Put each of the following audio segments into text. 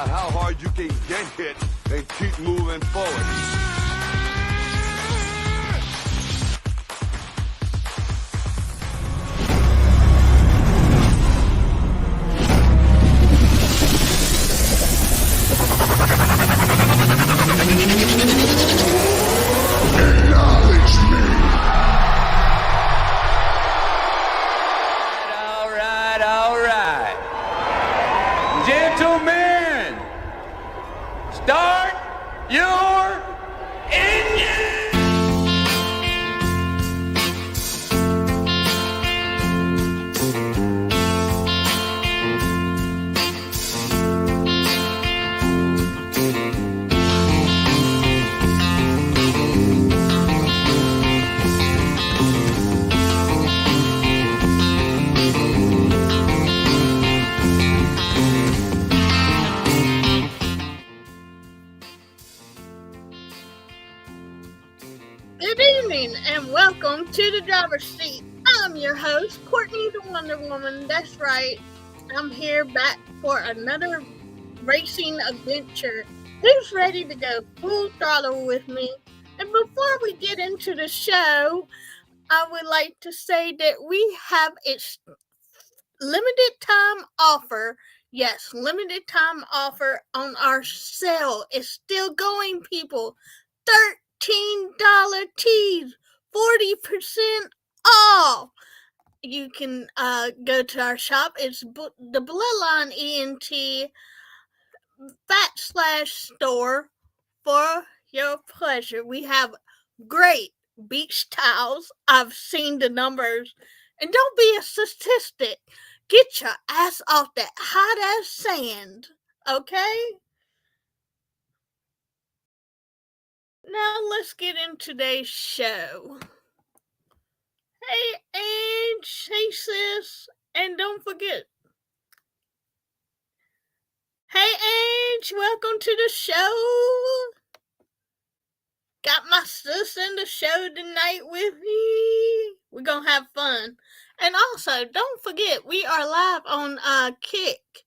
out how hard you can get hit and keep moving forward. Gentlemen, start your engine! Good evening and welcome to the driver's seat. I'm your host, Courtney the Wonder Woman. That's right. I'm here back for another racing adventure. Who's ready to go full throttle with me? And before we get into the show, I would like to say that we have its limited time offer. Yes, limited time offer on our sale. It's still going, people. $13 tees, 40% off. You can go to our shop. It's the Bloodline ENT /store for your pleasure. We have great beach towels. I've seen the numbers. And don't be a statistic. Get your ass off that hot ass sand. Okay? Now let's get into today's show. Hey, Ange. Hey, sis. And don't forget. Hey, Ange. Welcome to the show. Got my sis in the show tonight with me. We're going to have fun. And also, don't forget, we are live on Kick,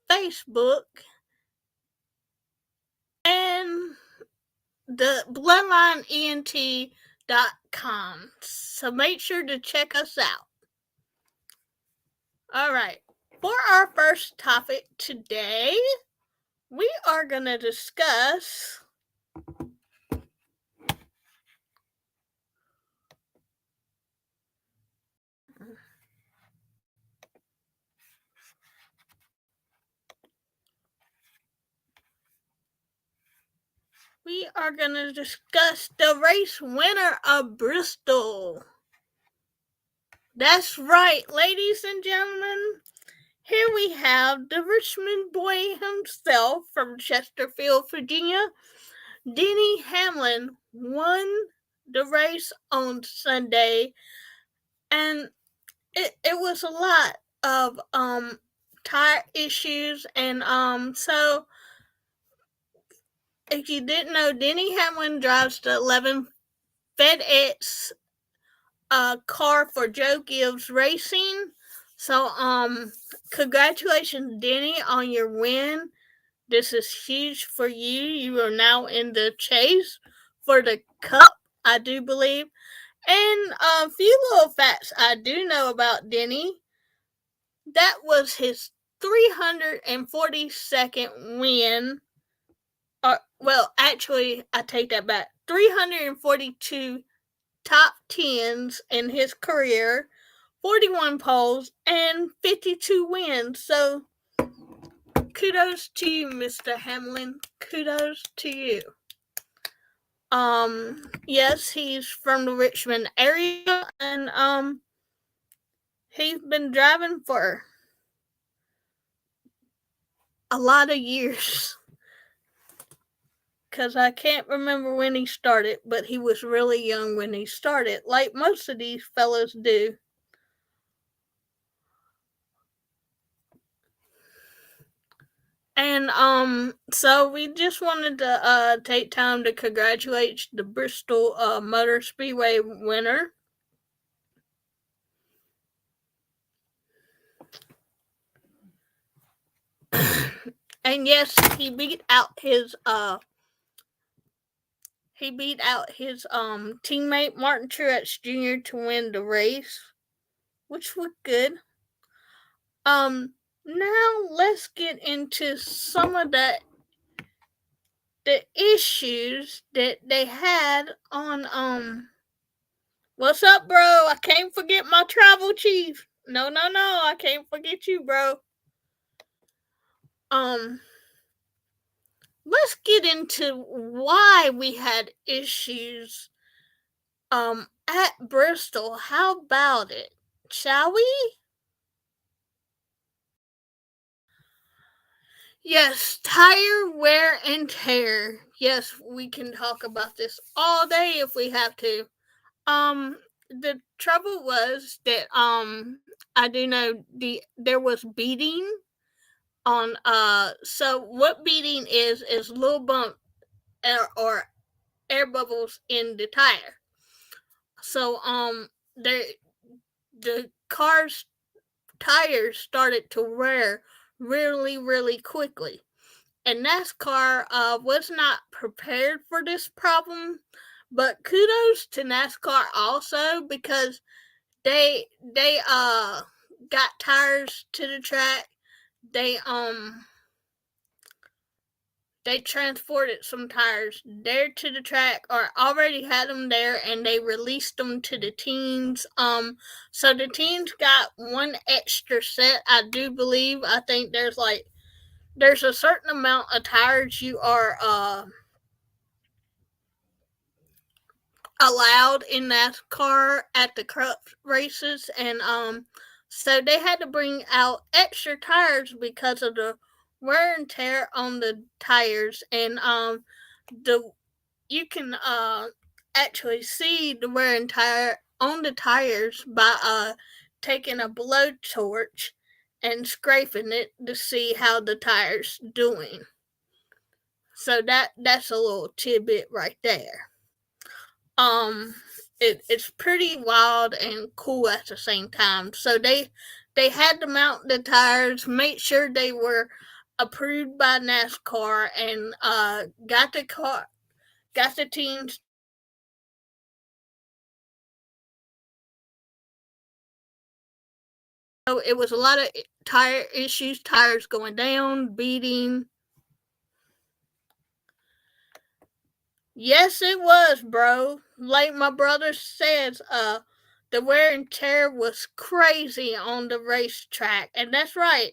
Facebook, and the BloodlineENT.com. So make sure to check us out. All right. For our first topic today, we are going to discuss the race winner of Bristol. That's right, ladies and gentlemen. Here we have the Richmond boy himself from Chesterfield, Virginia. Denny Hamlin won the race on Sunday, and it was a lot of tire issues, and so if you didn't know, Denny Hamlin drives the 11 FedEx car for Joe Gibbs Racing. So congratulations, Denny, on your win. This is huge for you. You are now in the chase for the cup, I do believe. And a few little facts I do know about Denny. That was his 342nd win. Well, actually, I take that back. 342 top 10s in his career, 41 poles, and 52 wins. So, kudos to you, Mr. Hamlin. Kudos to you. Yes, he's from the Richmond area, and he's been driving for a lot of years. Because I can't remember when he started, but he was really young when he started, like most of these fellas do. And so we just wanted to take time to congratulate the Bristol Motor Speedway winner. And yes, he beat out his teammate Martin Truex Jr. to win the race, which was good. Now let's get into some of the issues that they had on. What's up, bro? I can't forget my travel chief. No, I can't forget you, bro. Let's get into why we had issues at Bristol. How about it? Shall we? Yes, tire wear and tear. Yes, we can talk about this all day if we have to. The trouble was that I do know there was beading on so what beading is little bump or air bubbles in the tire. So the car's tires started to wear really quickly. And NASCAR was not prepared for this problem, but kudos to NASCAR also because they got tires to the track. They transported some tires there to the track or already had them there, and they released them to the teams. So the teams got one extra set, I do believe. I think there's a certain amount of tires you are allowed in NASCAR at the Cup races, and so they had to bring out extra tires because of the wear and tear on the tires, and the you can actually see the wear and tear on the tires by taking a blowtorch and scraping it to see how the tire's doing. So that's a little tidbit right there. Um, it's pretty wild and cool at the same time. So they had to mount the tires, make sure they were approved by NASCAR, and got the teams. So it was a lot of tire issues, tires going down, beating. Yes, it was, bro. Like my brother says, the wear and tear was crazy on the racetrack, and that's right.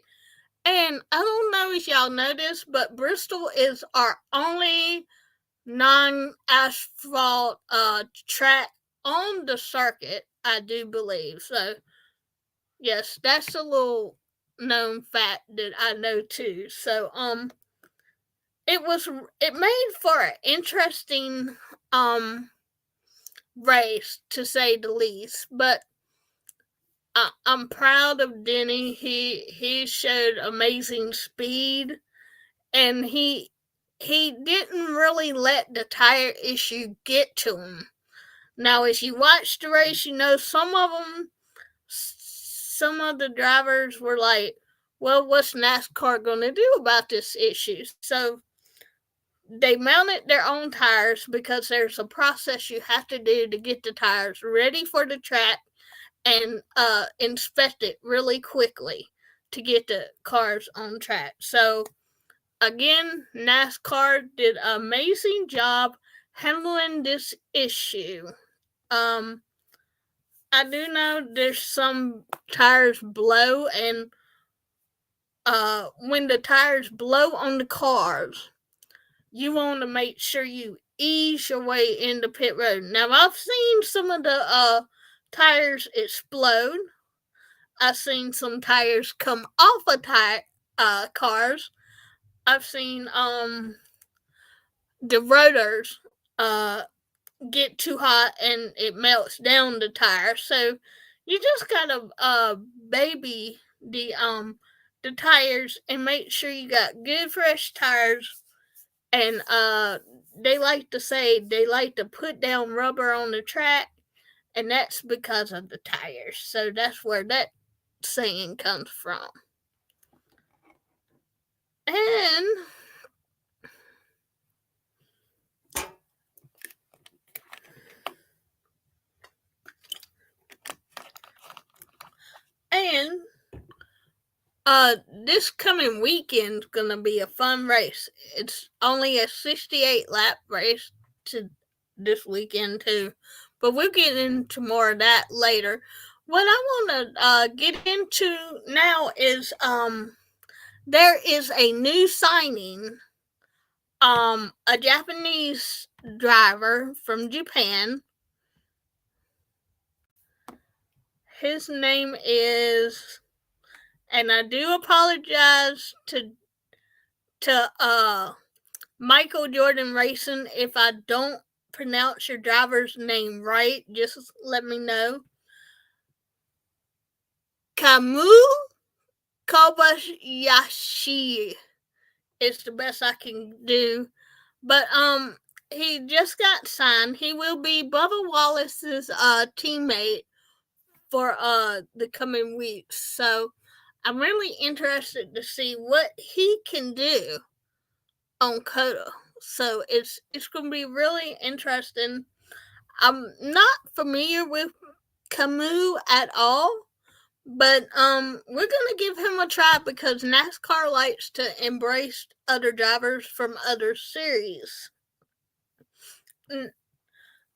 And I don't know if y'all know this, but Bristol is our only non-asphalt track on the circuit, I do believe. So yes, that's a little known fact that I know too. So it made for an interesting race to say the least. But I'm proud of Denny. He showed amazing speed, and he didn't really let the tire issue get to him. Now, as you watch the race, you know some of the drivers were like, "Well, what's NASCAR going to do about this issue?" So they mounted their own tires because there's a process you have to do to get the tires ready for the track and inspect it really quickly to get the cars on track. So again, NASCAR did an amazing job handling this issue. Um, I do know there's some tires blow, and when the tires blow on the cars, you want to make sure you ease your way into pit road. Now, I've seen some of the tires explode. I've seen some tires come off of cars. I've seen the rotors get too hot and it melts down the tire. So you just gotta baby the tires and make sure you got good fresh tires. And they like to say they like to put down rubber on the track, and that's because of the tires. So that's where that saying comes from. And this coming weekend's gonna be a fun race. It's only a 68 lap race to this weekend too, but we'll get into more of that later. What I want to get into now is there is a new signing. A Japanese driver from Japan. His name is, and I do apologize to Michael Jordan Racing if I don't pronounce your driver's name right. Just let me know. Kamu Kobayashi is the best I can do. But he just got signed. He will be Bubba Wallace's teammate for the coming weeks. So I'm really interested to see what he can do on CODA. So it's going to be really interesting. I'm not familiar with Camus at all, but we're gonna give him a try because NASCAR likes to embrace other drivers from other series.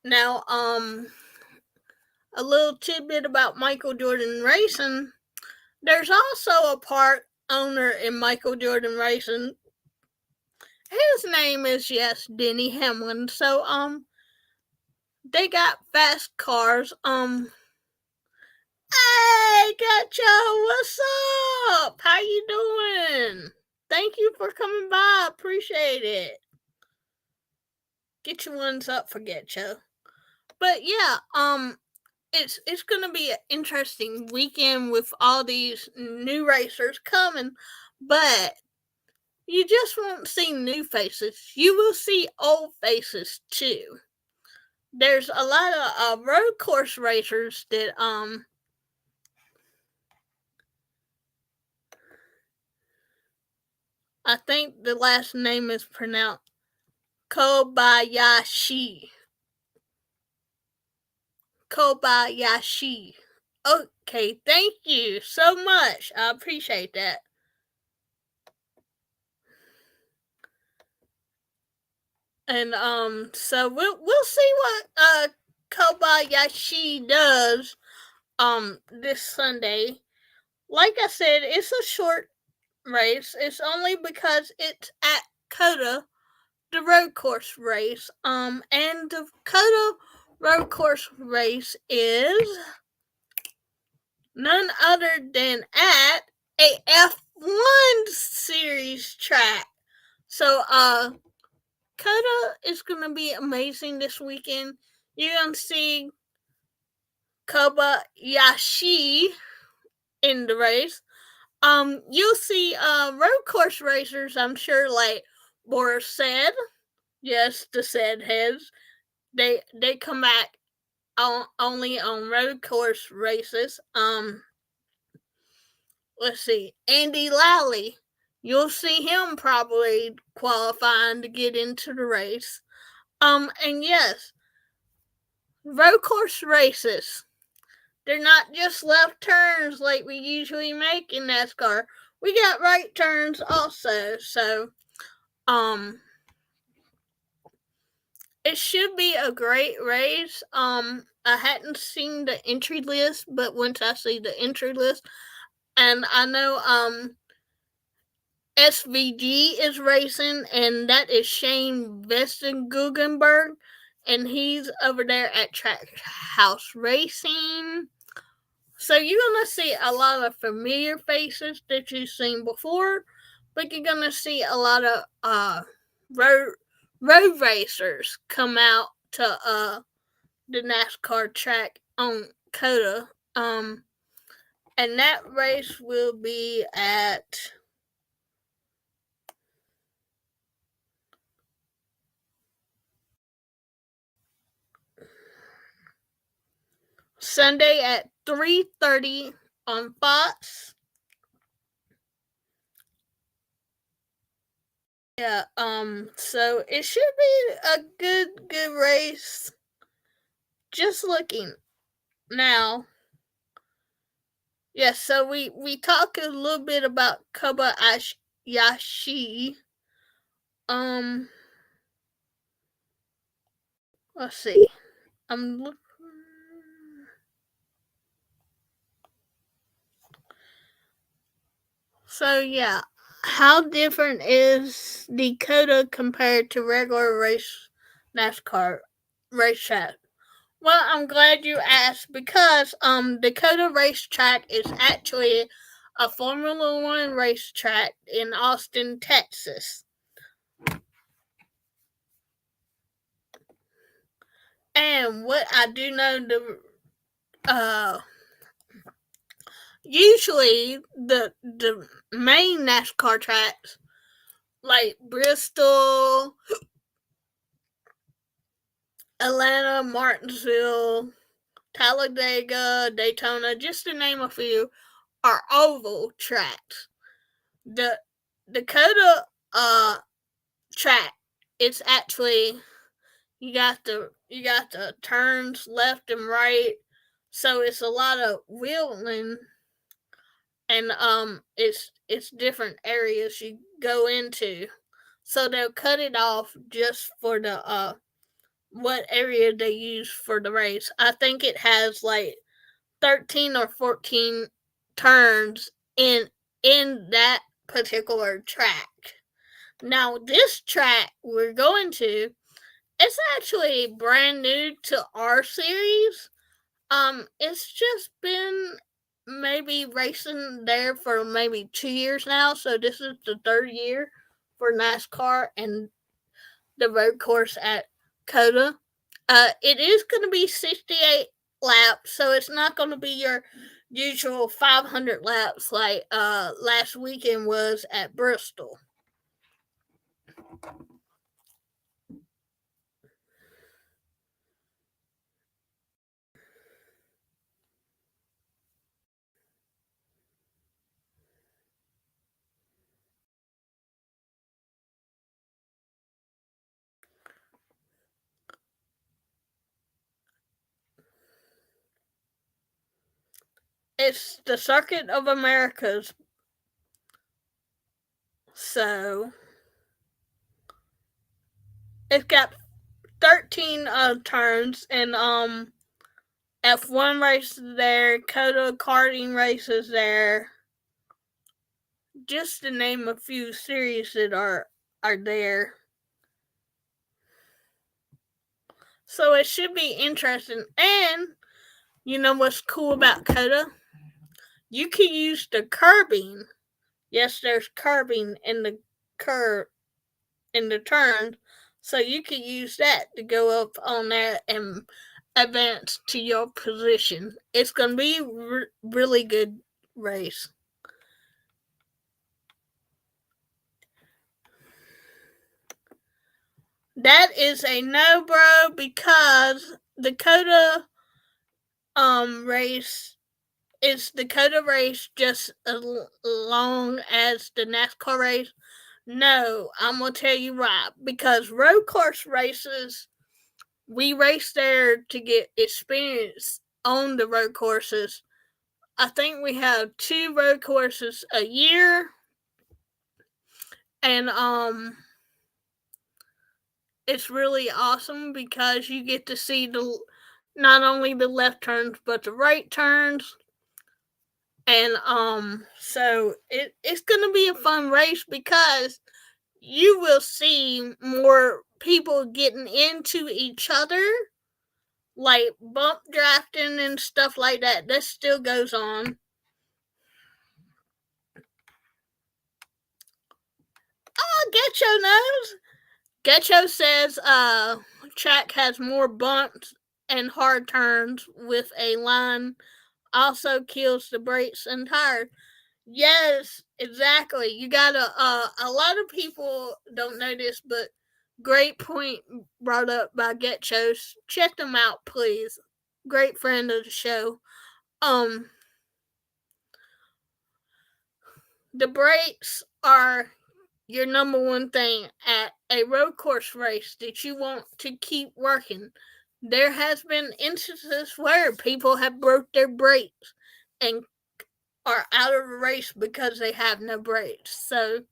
Now, a little tidbit about Michael Jordan Racing. There's also a part owner in Michael Jordan Racing. His name is Denny Hamlin. So they got fast cars. Hey, Gacho, what's up? How you doing? Thank you for coming by. Appreciate it. Get your ones up for Gacho. But yeah, it's gonna be an interesting weekend with all these new racers coming, but you just won't see new faces. You will see old faces too. There's a lot of road course racers that I think the last name is pronounced Kobayashi. Kobayashi. Okay, thank you so much. I appreciate that. And so we'll see what Kobayashi does this Sunday. Like I said, it's a short race. It's only because it's at CODA, the road course race. And the CODA road course race is none other than at a F1 series track. So CODA is gonna be amazing this weekend. You're gonna see Kobayashi in the race. You'll see road course racers, I'm sure, like Boris said. Yes, the said heads. They come back only on road course races. Let's see, Andy Lally. You'll see him probably qualifying to get into the race. And yes, road course races. They're not just left turns like we usually make in NASCAR. We got right turns also. So, it should be a great race. I hadn't seen the entry list, but once I see the entry list, and I know SVG is racing, and that is Shane Vestengugenberg, and he's over there at Trackhouse Racing. So you're gonna see a lot of familiar faces that you've seen before, but you're gonna see a lot of road racers come out to the NASCAR track on CODA. And that race will be at Sunday at 3:30 on Fox. Yeah, so it should be a good race. Just looking now. Yes, so we talk a little bit about Kobayashi. Um, let's see. I'm looking. So yeah, how different is Dakota compared to regular race NASCAR racetrack? Well, I'm glad you asked because Dakota Racetrack is actually a Formula One racetrack in Austin, Texas. And what I do know, usually the main NASCAR tracks like Bristol, Atlanta, Martinsville, Talladega, Daytona, just to name a few, are oval tracks. The Dakota track, it's actually you got the turns left and right, so it's a lot of wheeling, and it's different areas you go into, so they'll cut it off just for the what area they use for the race. I think it has like 13 or 14 turns in that particular track. Now this track we're going to, it's actually brand new to our series. It's just been maybe racing there for maybe 2 years now, so this is the third year for NASCAR and the road course at Coda. It is going to be 68 laps, so it's not going to be your usual 500 laps like last weekend was at Bristol. It's the Circuit of Americas, so it's got 13 turns, and F1 races there, Coda karting races there, just to name a few series that are there. So it should be interesting. And you know what's cool about Coda? You can use the curbing. Yes, there's curbing in the curb in the turn, so you can use that to go up on there and advance to your position. It's gonna be a really good race. That is a no, bro, because the Coda race is the Coda race just as long as the NASCAR race? No, I'm gonna tell you right, because road course races, we race there to get experience on the road courses. I think we have 2 road courses a year, and it's really awesome because you get to see the not only the left turns but the right turns, and so it's gonna be a fun race because you will see more people getting into each other, like bump drafting and stuff like that. That still goes on. Oh, Getcho knows. Getcho says track has more bumps and hard turns with a line also kills the brakes and tires. Yes, exactly. You gotta a lot of people don't know this, but great point brought up by Getchos. Check them out, please. Great friend of the show. Um the brakes are your number one thing at a road course race that you want to keep working. There has been instances where people have broke their brakes and are out of the race because they have no brakes. So,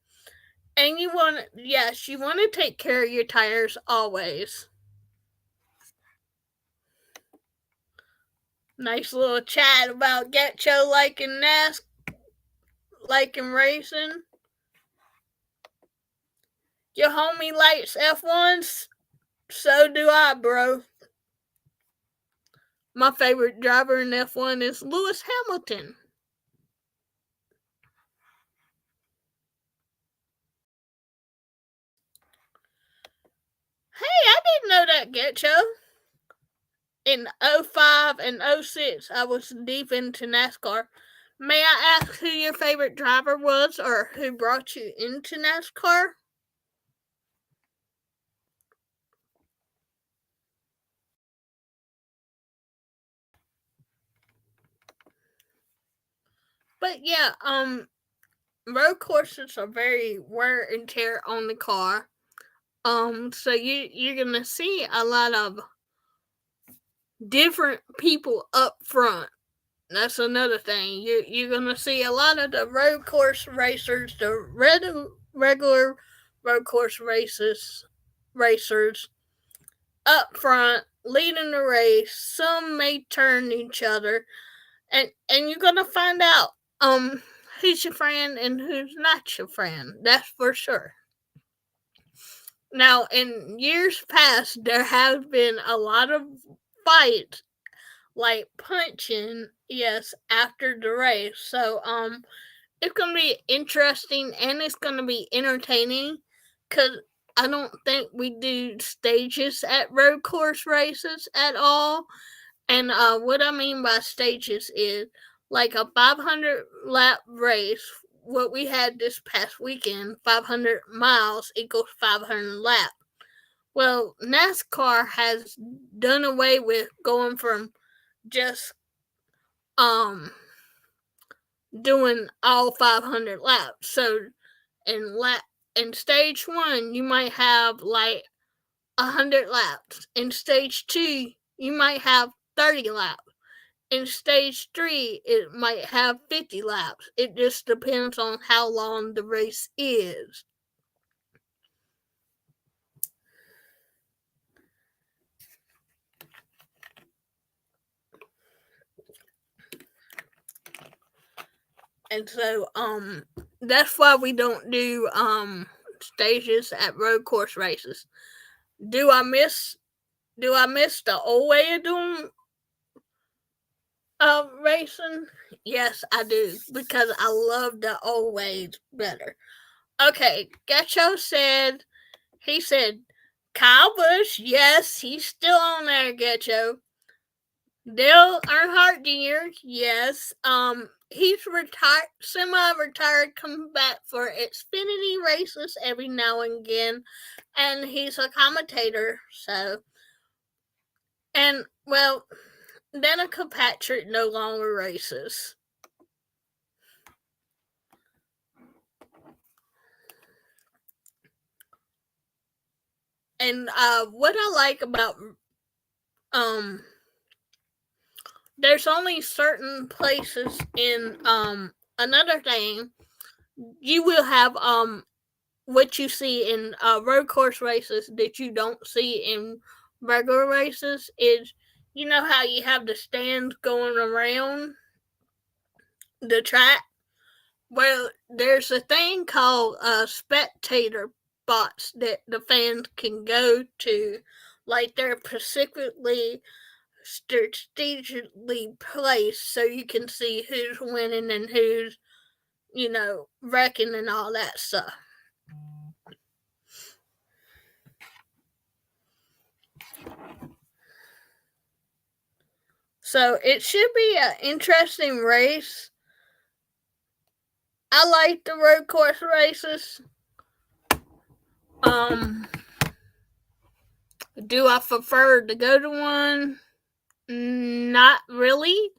and you want, yes, you want to take care of your tires always. Nice little chat about Getcho liking liking racing. Your homie likes F1s, so do I, bro. My favorite driver in F1 is Lewis Hamilton. Hey, I didn't know that, Getcho. In 05 and 06, I was deep into NASCAR. May I ask who your favorite driver was or who brought you into NASCAR? But yeah, road courses are very wear and tear on the car. So you're gonna see a lot of different people up front. That's another thing. You're gonna see a lot of the road course racers, the regular road course racers up front, leading the race. Some may turn each other, and you're gonna find out who's your friend and who's not your friend. That's for sure. Now, in years past, there have been a lot of fights, like punching, yes, after the race. So, it's gonna be interesting and it's gonna be entertaining, because I don't think we do stages at road course races at all. And what I mean by stages is like a 500 lap race. What we had this past weekend, 500 miles equals 500 laps. Well, NASCAR has done away with going from just doing all 500 laps. So in stage 1, you might have like 100 laps. In stage 2, you might have 30 laps. In stage 3, it might have 50 laps. It just depends on how long the race is. And so that's why we don't do stages at road course races. Do I miss the old way of doing racing? Yes, I do, because I love the old ways better. Okay, Getcho said, he said, Kyle Busch, yes, he's still on there, Getcho. Dale Earnhardt Jr., yes, he's retired, semi-retired, comes back for Xfinity races every now and again, and he's a commentator, so, and, well, Danica Patrick no longer races. And what I like about there's only certain places in another thing, you will have what you see in road course races that you don't see in regular races is, you know how you have the stands going around the track? Well, there's a thing called spectator spots that the fans can go to, like they're specifically strategically placed so you can see who's winning and who's, wrecking and all that stuff. So it should be an interesting race. I like the road course races. Do I prefer to go to one? Not really,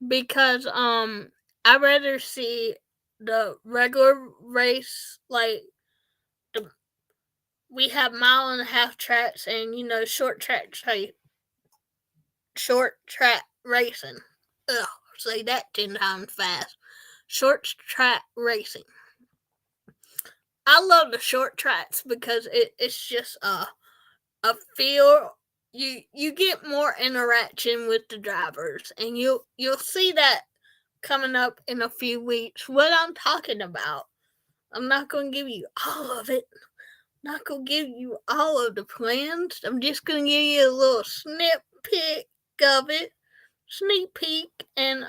because I'd rather see the regular race, like we have 1.5-mile tracks and short track racing. Ugh, say that 10 times fast. Short track racing. I love the short tracks because it's just a feel. You get more interaction with the drivers, and you'll see that coming up in a few weeks. What I'm talking about. I'm not going to give you all of it. I'm not going to give you all of the plans. I'm just going to give you a little sneak peek of it. Sneak peek. And,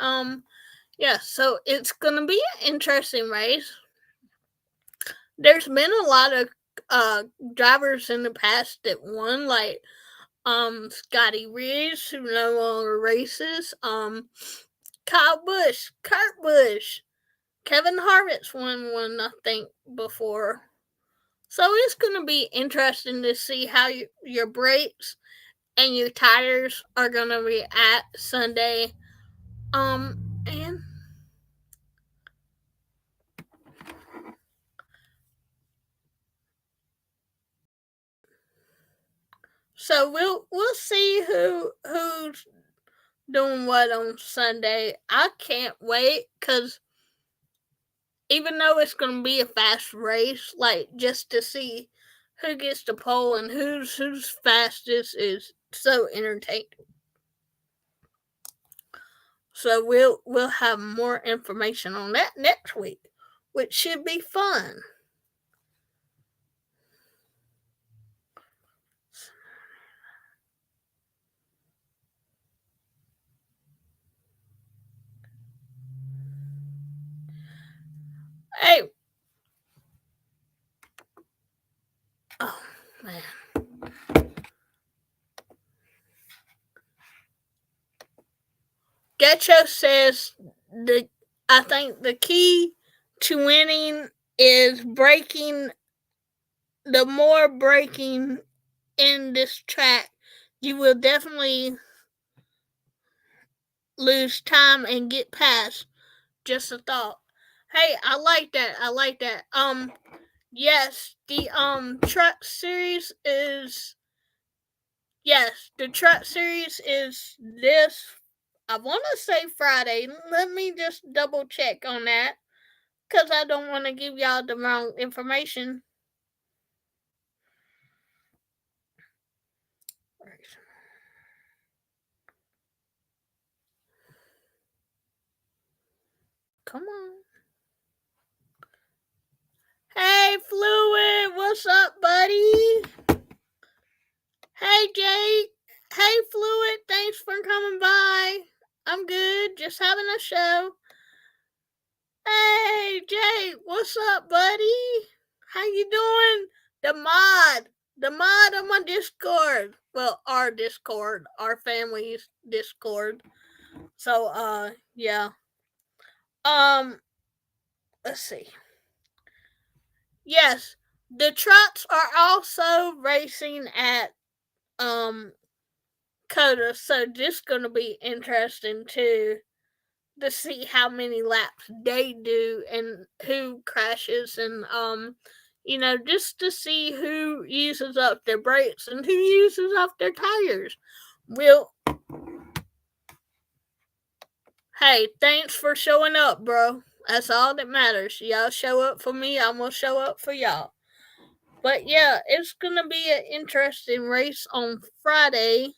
yeah, so it's going to be an interesting race. There's been a lot of drivers in the past that won, like Scotty Ridge, who no longer races, Kyle Busch, Kurt Busch, Kevin Harvick's won one, I think, before. So it's going to be interesting to see how your brakes and your tires are going to react Sunday. And so we'll see who's doing what on Sunday. I can't wait because even though it's going to be a fast race, like just to see who gets the pole and who's fastest is so entertaining. So we'll have more information on that next week, which should be fun. Hey. Oh, man. Getcho says I think the key to winning is braking. The more braking in this track, you will definitely lose time and get past. Just a thought. Hey, I like that. Yes, the truck series is this. I want to say Friday. Let me just double check on that because I don't want to give y'all the wrong information. Come on. Hey, Fluid, what's up, buddy? Hey, Jake. Hey, Fluid, thanks for coming by. I'm good, just having a show. Hey, Jake, what's up, buddy? How you doing? The mod on my Discord. Well, our Discord, our family's Discord. So, yeah. Let's see. Yes, the trucks are also racing at COTA, so this gonna be interesting too to see how many laps they do and who crashes and just to see who uses up their brakes and who uses up their tires. Hey, thanks for showing up, bro. That's all that matters. Y'all show up for me, I'm gonna show up for y'all. But yeah, it's gonna be an interesting race on Friday.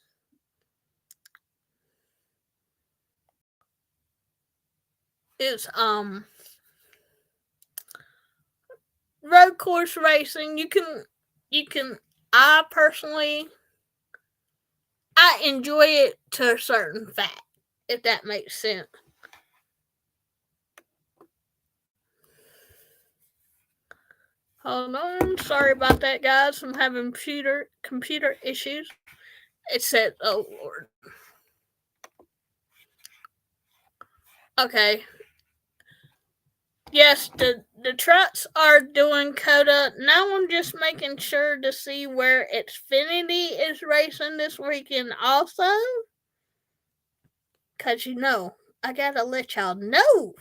It's road course racing. You can I personally enjoy it to a certain fact, if that makes sense. Hold on, sorry about that, guys. I'm having computer issues. It said, oh Lord. Okay. Yes, the trucks are doing COTA. Now I'm just making sure to see where Xfinity is racing this weekend also. Because, I got to let y'all know.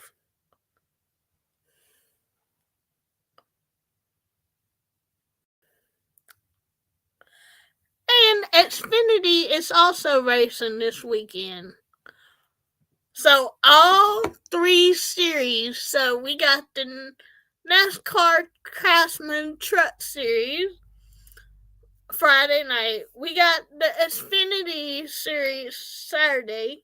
Xfinity is also racing this weekend. So all 3 series. So we got the NASCAR Craftsman Truck Series Friday night. We got the Xfinity Series Saturday.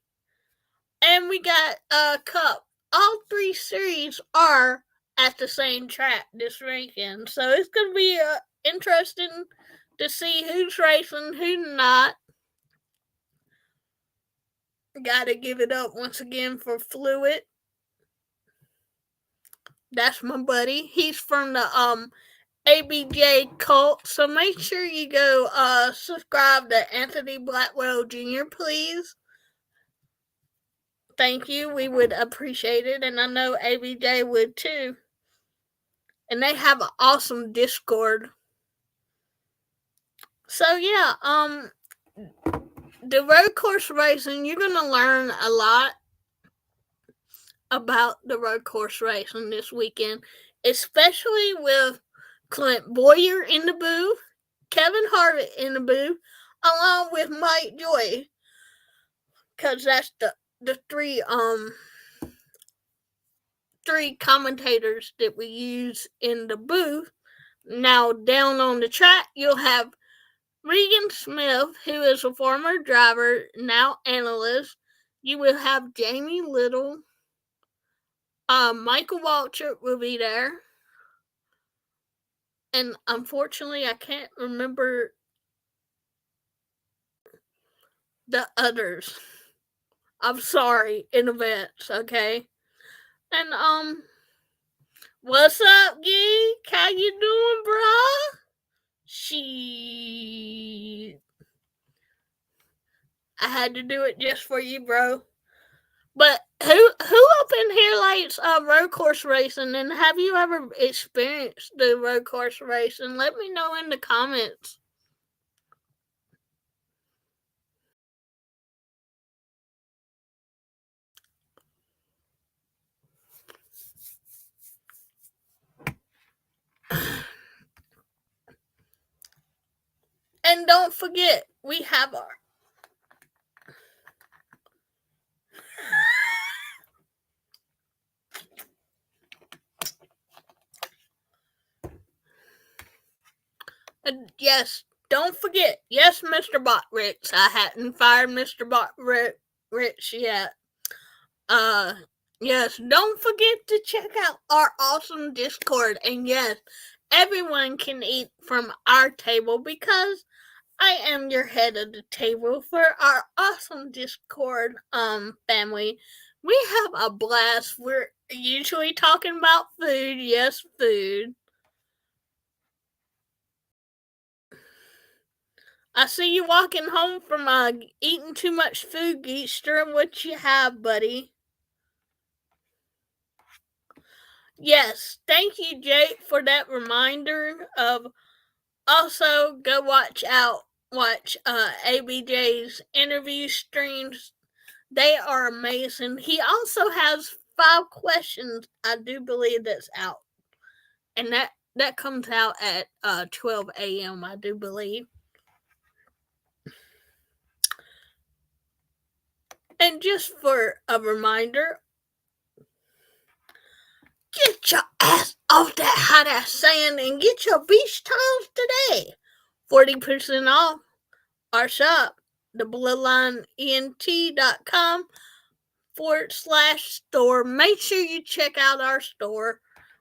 And we got a Cup. All 3 series are at the same track this weekend. So it's going to be interesting to see who's racing, who's not. Gotta give it up once again for Fluid. That's my buddy. He's from the ABJ cult. So make sure you go subscribe to Anthony Blackwell Jr., please. Thank you. We would appreciate it. And I know ABJ would too. And they have an awesome Discord. So yeah, the road course racing, you're gonna learn a lot about the road course racing this weekend, especially with Clint Boyer in the booth, Kevin Harvick in the booth, along with Mike Joy, because that's the three commentators that we use in the booth. Now down on the track, you'll have Regan Smith, who is a former driver, now analyst. You will have Jamie Little. Michael Waltrip will be there. And unfortunately, I can't remember the others. I'm sorry in advance, okay? And, what's up, geek? How you doing, bro? I had to do it just for you, bro. But who up in here likes road course racing? And have you ever experienced the road course racing? Let me know in the comments. And don't forget, we have our yes, don't forget. Yes, Mr. Bottricks. I hadn't fired Mr. Bottricks yet. Yes, don't forget to check out our awesome Discord. And yes, everyone can eat from our table because I am your head of the table for our awesome Discord family. We have a blast. We're usually talking about food. Yes, food. I see you walking home from eating too much food, Geekster. What you have, buddy? Yes, thank you, Jake, for that reminder of also go watch ABJ's interview streams. They are amazing. He also has 5 questions, I do believe, that's out. And that comes out at 12 a.m., I do believe. And just for a reminder, get your ass off that hot ass sand and get your beach towels today. 40% off our shop, thebloodlineent.com/store. Make sure you check out our store.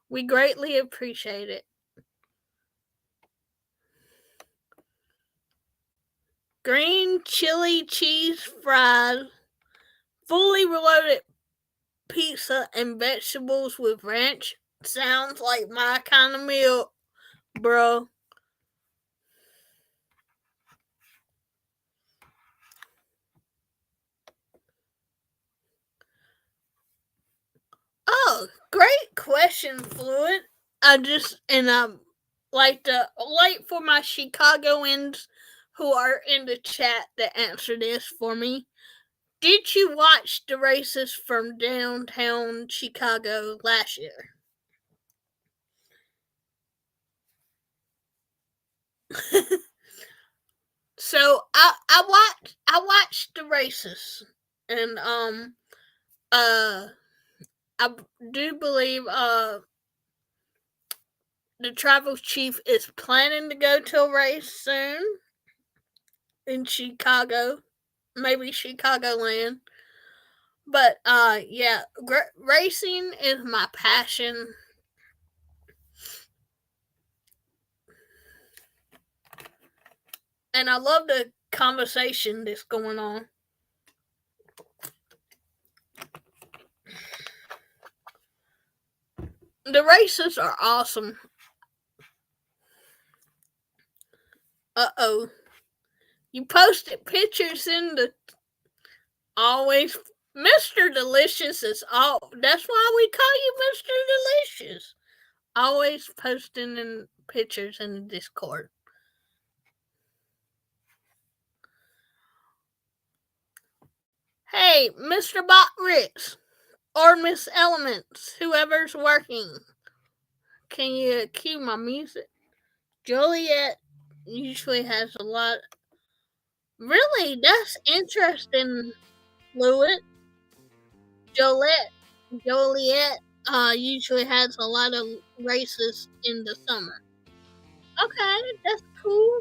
We greatly appreciate it. Green chili cheese fries, fully reloaded pizza and vegetables with ranch. Sounds like my kind of meal, bro. Oh, great question, Fluid. I'm like to wait for my Chicagoans who are in the chat to answer this for me. Did you watch the races from downtown Chicago last year? So I watched the races, and I do believe the tribal chief is planning to go to a race soon in Chicago, maybe Chicagoland. But yeah, racing is my passion. And I love the conversation that's going on. The races are awesome. Uh-oh. You posted pictures in the always Mr. Delicious is all that's why we call you Mr. Delicious. Always posting in pictures in the Discord. Hey, Mr. Bot Ritz or Miss Elements, whoever's working. Can you cue my music? Joliet usually has a lot. Really, that's interesting, Louis. Joliet usually has a lot of races in the summer. Okay, that's cool.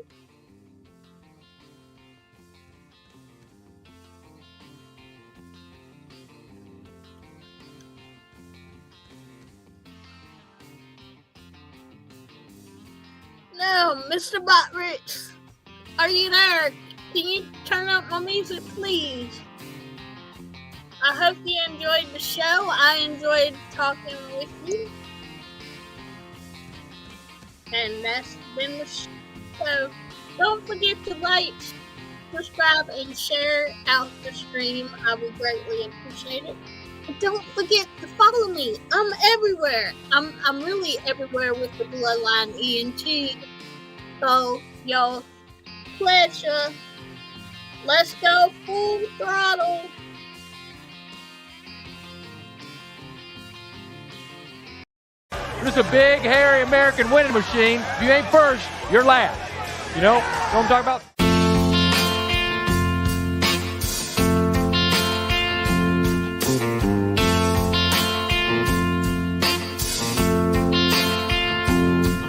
No, Mr. Botrich, are you there? Can you turn up my music, please? I hope you enjoyed the show. I enjoyed talking with you. And that's been the show. Don't forget to like, subscribe, and share out the stream. I would greatly appreciate it. And don't forget to follow me. I'm everywhere. I'm really everywhere with the Bloodline ENT. So, y'all, pleasure. Let's go full throttle. This is a big, hairy American winning machine. If you ain't first, you're last. You know what I'm talking about?